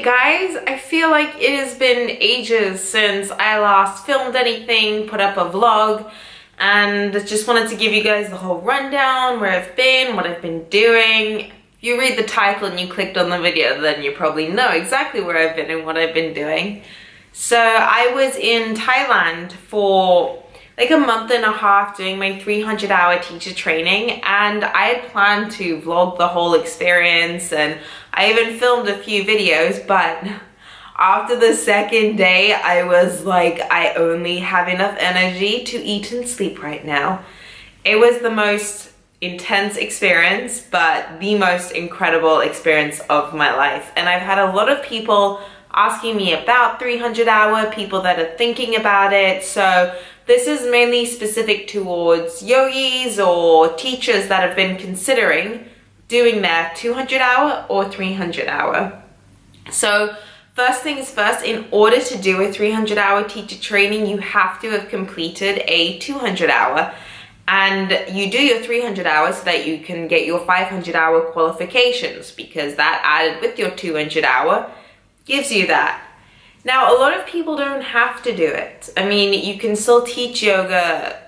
Okay guys, I feel like it has been ages since I last filmed anything, put up a vlog, and just wanted to give you guys the whole rundown, where I've been, what I've been doing. If you read the title and you clicked on the video, then you probably know exactly where I've been and what I've been doing. So I was in Thailand for like a month and a half doing my 300-hour teacher training, and I had planned to vlog the whole experience, and I even filmed a few videos, but after the second day I was like, I only have enough energy to eat and sleep right now. It was the most intense experience, but the most incredible experience of my life. And I've had a lot of people asking me about 300-hour, people that are thinking about it. So this is mainly specific towards yogis or teachers that have been considering doing their 200-hour or 300-hour. So first things first, in order to do a 300-hour teacher training, you have to have completed a 200-hour. And you do your 300 hours so that you can get your 500-hour qualifications, because that added with your 200-hour gives you that. Now, a lot of people don't have to do it. I mean, you can still teach yoga.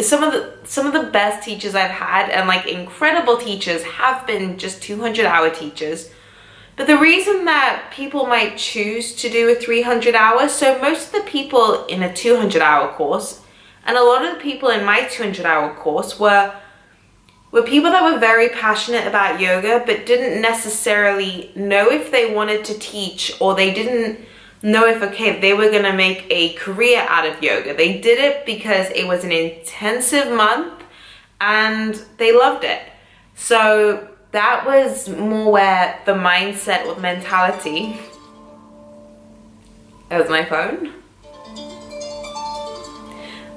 Some of the best teachers I've had, and like incredible teachers, have been just 200-hour teachers. But the reason that people might choose to do a 300 hours, so most of the people in a 200-hour course, and a lot of the people in my 200-hour course were people that were very passionate about yoga, but didn't necessarily know if they wanted to teach, or they didn't know if, okay, they were gonna make a career out of yoga. They did it because it was an intensive month and they loved it. So that was more where the mindset or the mentality. That was my phone.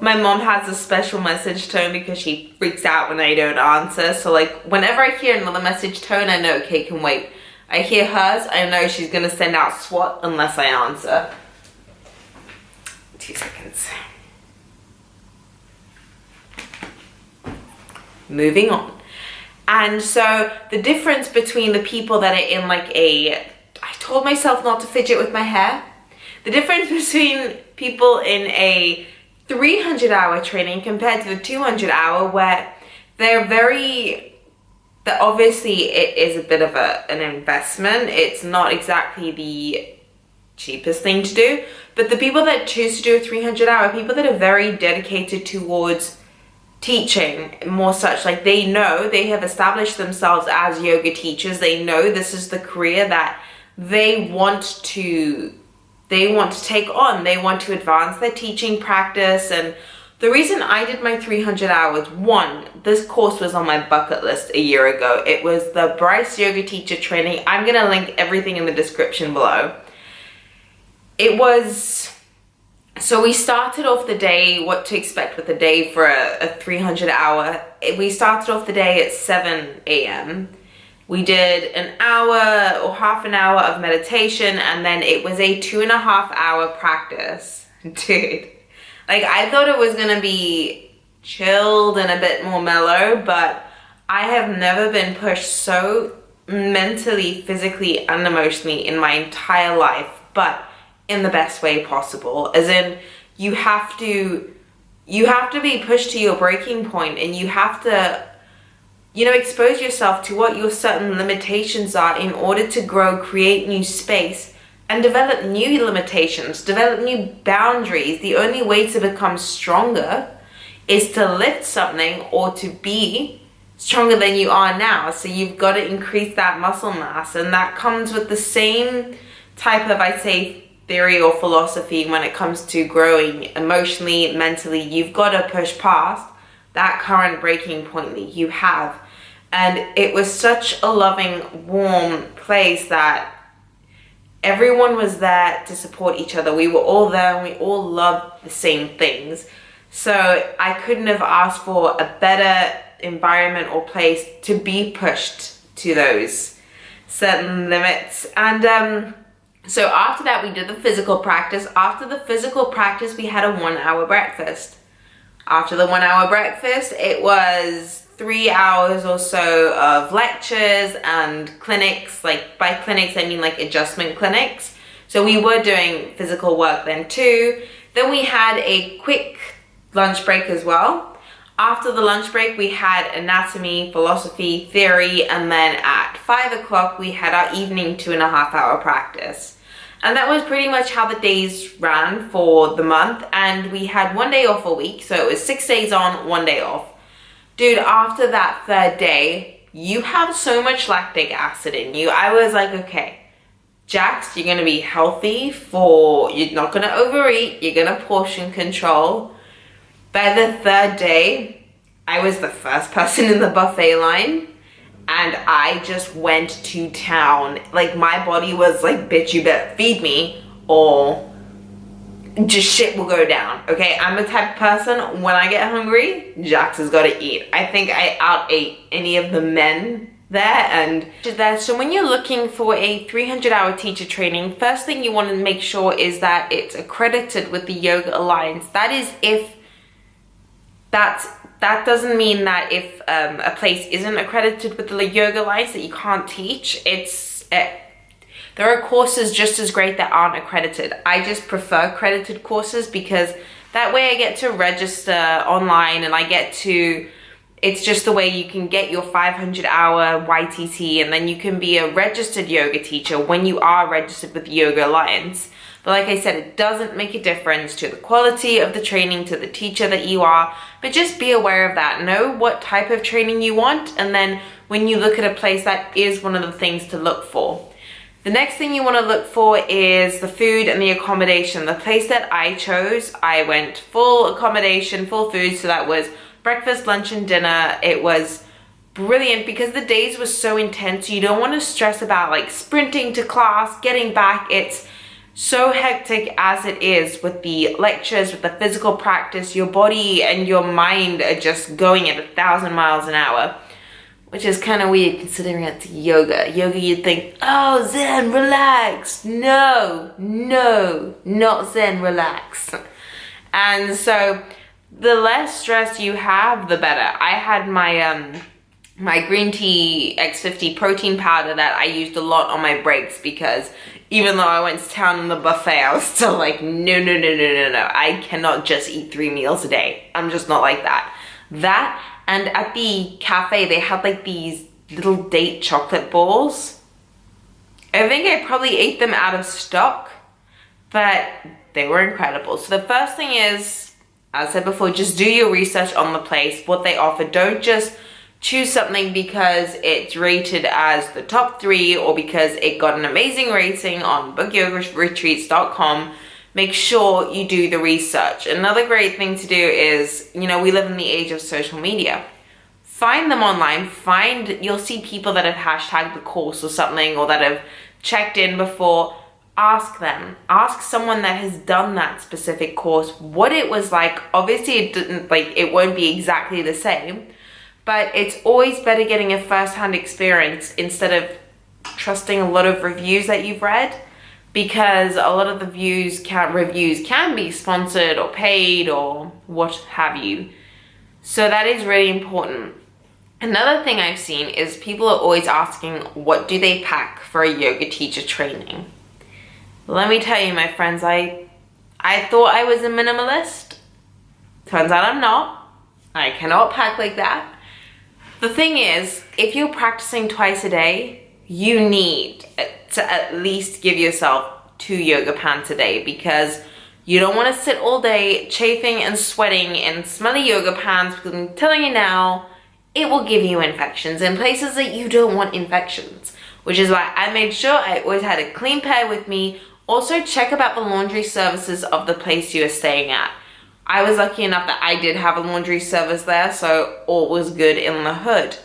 My mom has a special message tone because she freaks out when I don't answer. So like whenever I hear another message tone, I know, okay, can wait. I hear hers, I know she's gonna send out SWAT unless I answer. 2 seconds. Moving on. And so the difference between the people that are in like I told myself not to fidget with my hair. The difference between people in a 300-hour training compared to the 200-hour, where obviously it is a bit of an investment. It's not exactly the cheapest thing to do, but the people that choose to do a 300-hour, people that are very dedicated towards teaching, more such like they know they have established themselves as yoga teachers. They know this is the career that they want to take on. They want to advance their teaching practice. And the reason I did my 300 hours, one, this course was on my bucket list a year ago. It was the Bryce Yoga teacher training. I'm gonna link everything in the description below. So we started off the day, what to expect with the day for a 300 hour. We started off the day at 7 a.m. We did an hour or half an hour of meditation, and then it was a 2.5-hour practice. Dude, like I thought it was gonna be chilled and a bit more mellow, but I have never been pushed so mentally, physically, and emotionally in my entire life, but in the best way possible. As in, you have to be pushed to your breaking point, and you have to, you know, expose yourself to what your certain limitations are in order to grow, create new space, and develop new limitations, develop new boundaries. The only way to become stronger is to lift something or to be stronger than you are now. So you've got to increase that muscle mass, and that comes with the same type of, I'd say, theory or philosophy when it comes to growing emotionally, mentally. You've got to push past that current breaking point that you have. And it was such a loving, warm place that everyone was there to support each other. We were all there and we all loved the same things. So I couldn't have asked for a better environment or place to be pushed to those certain limits. And so after that, we did the physical practice. After the physical practice, we had a 1-hour breakfast. After the 1-hour breakfast, it was 3 hours or so of lectures and clinics. Like by clinics, I mean like adjustment clinics. So we were doing physical work then too. Then we had a quick lunch break as well. After the lunch break, we had anatomy, philosophy, theory, and then at 5 o'clock, we had our evening 2.5-hour practice. And that was pretty much how the days ran for the month. And we had 1 day off a week. So it was 6 days on, 1 day off. Dude, after that third day, you have so much lactic acid in you. I was like, okay, Jax, you're gonna be healthy you're not gonna overeat, you're gonna portion control. By the third day, I was the first person in the buffet line. And I just went to town. Like my body was like, bitch, you better feed me or just shit will go down. Okay, I'm the type of person, when I get hungry, Jax has got to eat. I think I out-ate any of the men there. So when you're looking for a 300-hour teacher training, first thing you want to make sure is that it's accredited with the Yoga Alliance. That is if that doesn't mean that if a place isn't accredited with the Yoga Alliance that you can't teach. There are courses just as great that aren't accredited. I just prefer accredited courses because that way I get to register online and it's just the way you can get your 500-hour YTT, and then you can be a registered yoga teacher when you are registered with the Yoga Alliance. But like I said, it doesn't make a difference to the quality of the training, to the teacher that you are, but just be aware of that. Know what type of training you want, and then when you look at a place, that is one of the things to look for. The next thing you want to look for is the food and the accommodation. The place that I chose, I went full accommodation, full food, so that was breakfast, lunch, and dinner. It was brilliant because the days were so intense. You don't want to stress about like sprinting to class, getting back. It's so hectic as it is with the lectures, with the physical practice. Your body and your mind are just going at 1,000 miles an hour, which is kind of weird considering it's yoga. Yoga, you'd think, oh, Zen, relax. No, not Zen, relax. And so the less stress you have, the better. I had my green tea X50 protein powder that I used a lot on my breaks because even though I went to town in the buffet, I was still like, no. I cannot just eat 3 meals a day. I'm just not like that. That, and at the cafe, they had like these little date chocolate balls. I think I probably ate them out of stock, but they were incredible. So the first thing is, as I said before, just do your research on the place, what they offer. Don't just choose something because it's rated as the top 3 or because it got an amazing rating on bookyogaretreats.com. Make sure you do the research. Another great thing to do is, we live in the age of social media. Find them online. You'll see people that have hashtagged the course or something, or that have checked in before. Ask them. Ask someone that has done that specific course what it was like. Obviously, it won't be exactly the same, but it's always better getting a first-hand experience instead of trusting a lot of reviews that you've read, because a lot of the reviews can be sponsored or paid or what have you. So that is really important. Another thing I've seen is people are always asking, what do they pack for a yoga teacher training? Let me tell you, my friends, I thought I was a minimalist. Turns out I'm not. I cannot pack like that. The thing is, if you're practicing twice a day, you need to at least give yourself 2 yoga pants a day, because you don't want to sit all day chafing and sweating in smelly yoga pants, because I'm telling you now, it will give you infections in places that you don't want infections, which is why I made sure I always had a clean pair with me. Also, check about the laundry services of the place you are staying at. I was lucky enough that I did have a laundry service there, so all was good in the hood.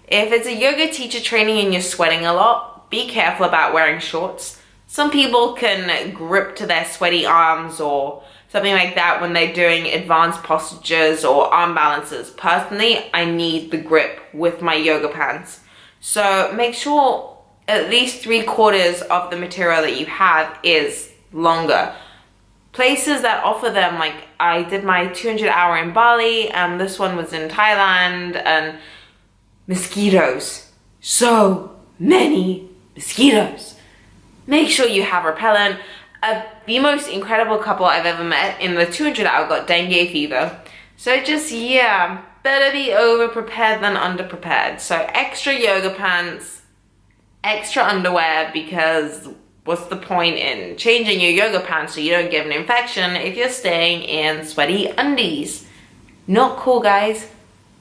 If it's a yoga teacher training and you're sweating a lot, be careful about wearing shorts. Some people can grip to their sweaty arms or something like that when they're doing advanced postures or arm balances. Personally, I need the grip with my yoga pants. So make sure at least 3/4 of the material that you have is longer. Places that offer them, like I did my 200-hour in Bali, and this one was in Thailand, and mosquitoes. So many mosquitoes. Make sure you have repellent. The most incredible couple I've ever met in the 200 hour got dengue fever. So just, yeah, better be over prepared than under prepared. So extra yoga pants, extra underwear, because what's the point in changing your yoga pants so you don't get an infection if you're staying in sweaty undies? Not cool, guys.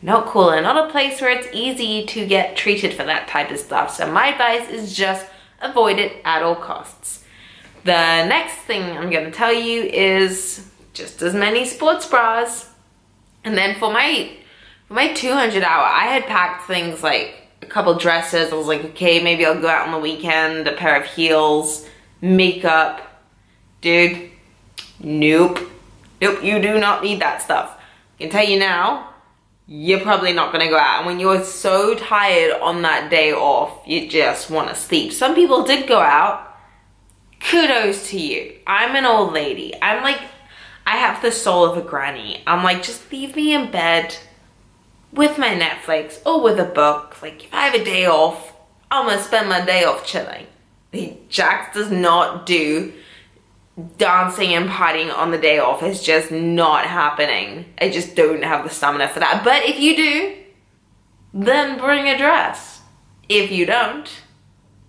Not cool, and not a place where it's easy to get treated for that type of stuff. So my advice is just avoid it at all costs. The next thing I'm gonna tell you is just as many sports bras. And then for my 200 hour, I had packed things like a couple dresses. I was like, okay, maybe I'll go out on the weekend, a pair of heels, makeup. Dude, nope. Nope, you do not need that stuff. I can tell you now, you're probably not gonna go out. And when you're so tired on that day off, you just wanna sleep. Some people did go out. Kudos to you. I'm an old lady. I have the soul of a granny. I'm like, just leave me in bed with my Netflix or with a book. Like, if I have a day off, I'm gonna spend my day off chilling. Jax does not do dancing and partying on the day off. It's just not happening. I just don't have the stamina for that. But if you do, then bring a dress. If you don't,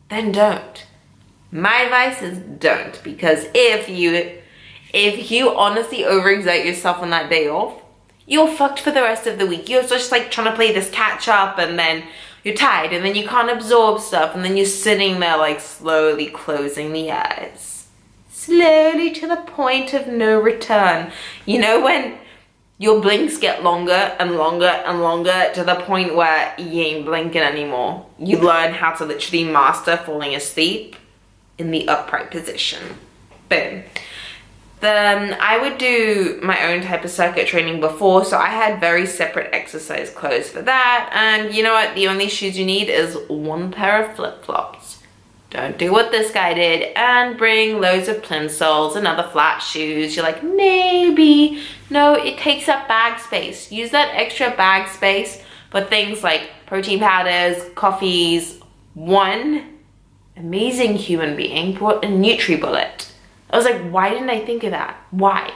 then don't. My advice is don't, because if you honestly overexert yourself on that day off, you're fucked for the rest of the week. You're just like trying to play this catch up, and then you're tired, and then you can't absorb stuff, and then you're sitting there like slowly closing the eyes. Slowly to the point of no return. You know when your blinks get longer and longer and longer to the point where you ain't blinking anymore. You learn how to literally master falling asleep in the upright position. Boom. Then I would do my own type of circuit training before, so I had very separate exercise clothes for that. And you know what? The only shoes you need is one pair of flip-flops. Don't do what this guy did and bring loads of plimsolls and other flat shoes. You're like, maybe. No, it takes up bag space. Use that extra bag space for things like protein powders, coffees. One amazing human being brought a NutriBullet. I was like, why didn't I think of that? Why?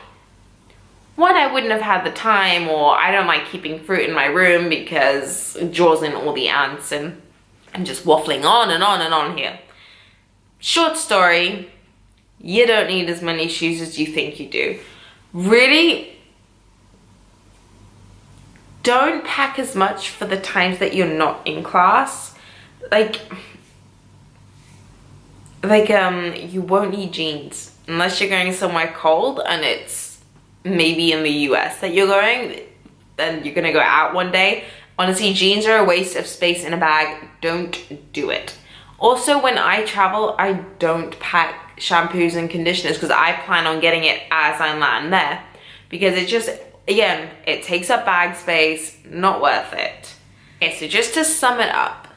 One, I wouldn't have had the time, or I don't like keeping fruit in my room because it draws in all the ants, and I'm just waffling on and on and on here. Short story, you don't need as many shoes as you think you do. Really, don't pack as much for the times that you're not in class. You won't need jeans unless you're going somewhere cold and it's maybe in the US that you're going, then you're gonna go out one day. Honestly, jeans are a waste of space in a bag. Don't do it. Also, when I travel, I don't pack shampoos and conditioners because I plan on getting it as I land there, because it just, again, it takes up bag space, not worth it. Okay, so just to sum it up,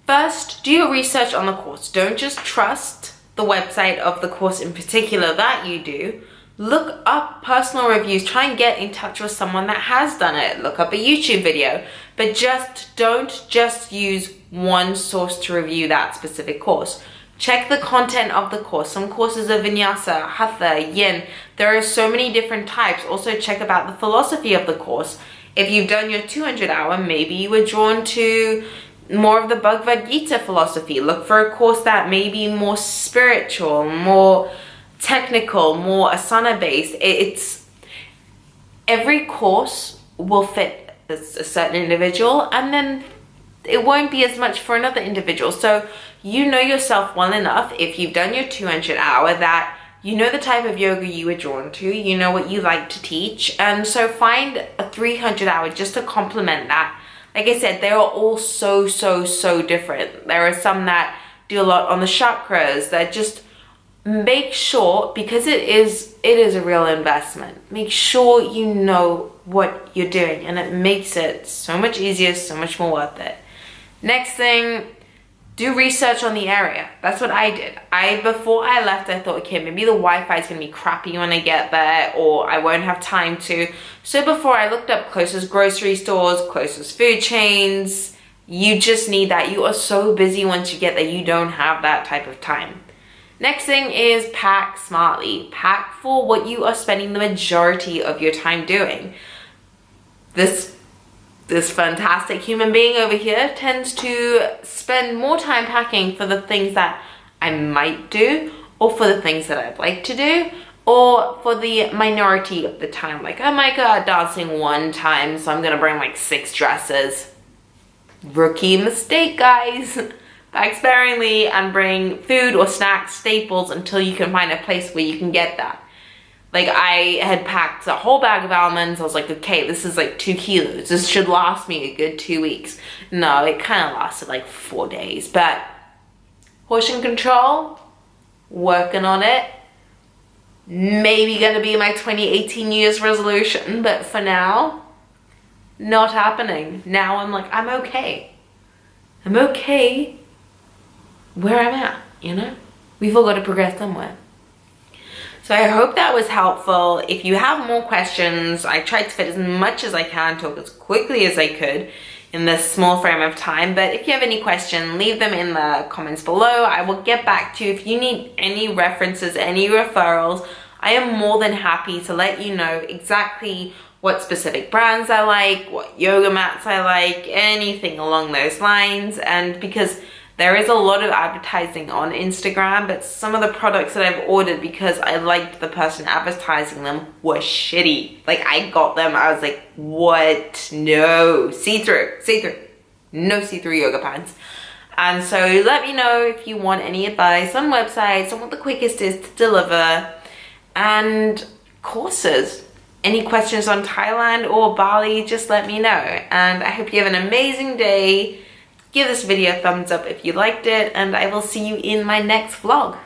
first, do your research on the course. Don't just trust the website of the course in particular that you do. Look up personal reviews. Try and get in touch with someone that has done it. Look up a YouTube video. But just don't just use one source to review that specific course. Check the content of the course. Some courses are vinyasa, hatha, yin. There are so many different types. Also check about the philosophy of the course. If you've done your 200 hour, maybe you were drawn to more of the Bhagavad Gita philosophy. Look for a course that may be more spiritual, more technical, more asana based. It's every course will fit a certain individual, and then it won't be as much for another individual. So you know yourself well enough, if you've done your 200 hour, that you know the type of yoga you were drawn to, you know what you like to teach, and so find a 300 hour just to complement that. Like I said, they are all so different. There are some that do a lot on the chakras, that just make sure, because it is a real investment, make sure you know what you're doing, and it makes it so much easier, so much more worth it. Next thing, do research on the area. That's what I did. Before I left, I thought, okay, maybe the Wi-Fi is gonna be crappy when I get there, or I won't have time to. So before, I looked up closest grocery stores, closest food chains, You just need that. You are so busy once you get there, you don't have that type of time. Next thing is pack smartly. Pack for what you are spending the majority of your time doing. This fantastic human being over here tends to spend more time packing for the things that I might do, or for the things that I'd like to do, or for the minority of the time. Like, I might go out dancing one time, so I'm gonna bring like 6 dresses. Rookie mistake, guys. Pack sparingly and bring food or snacks, staples, until you can find a place where you can get that. Like, I had packed a whole bag of almonds. I was like, okay, this is like 2 kilos. This should last me a good 2 weeks. No, it kind of lasted like 4 days. But portion control, working on it. Maybe gonna be my 2018 New Year's resolution, but for now, not happening. Now I'm like, I'm okay. I'm okay where I'm at, you know? We've all got to progress somewhere. So I hope that was helpful. If you have more questions, I tried to fit as much as I can, talk as quickly as I could in this small frame of time. But if you have any questions, leave them in the comments below. I will get back to you. If you need any references, any referrals, I am more than happy to let you know exactly what specific brands I like, what yoga mats I like, anything along those lines. And because there is a lot of advertising on Instagram, but some of the products that I've ordered because I liked the person advertising them were shitty. Like, I got them, I was like, what? No, see-through, no see-through yoga pants. And so let me know if you want any advice on websites, on what the quickest is to deliver, and courses. Any questions on Thailand or Bali, just let me know. And I hope you have an amazing day. Give this video a thumbs up if you liked it, and I will see you in my next vlog.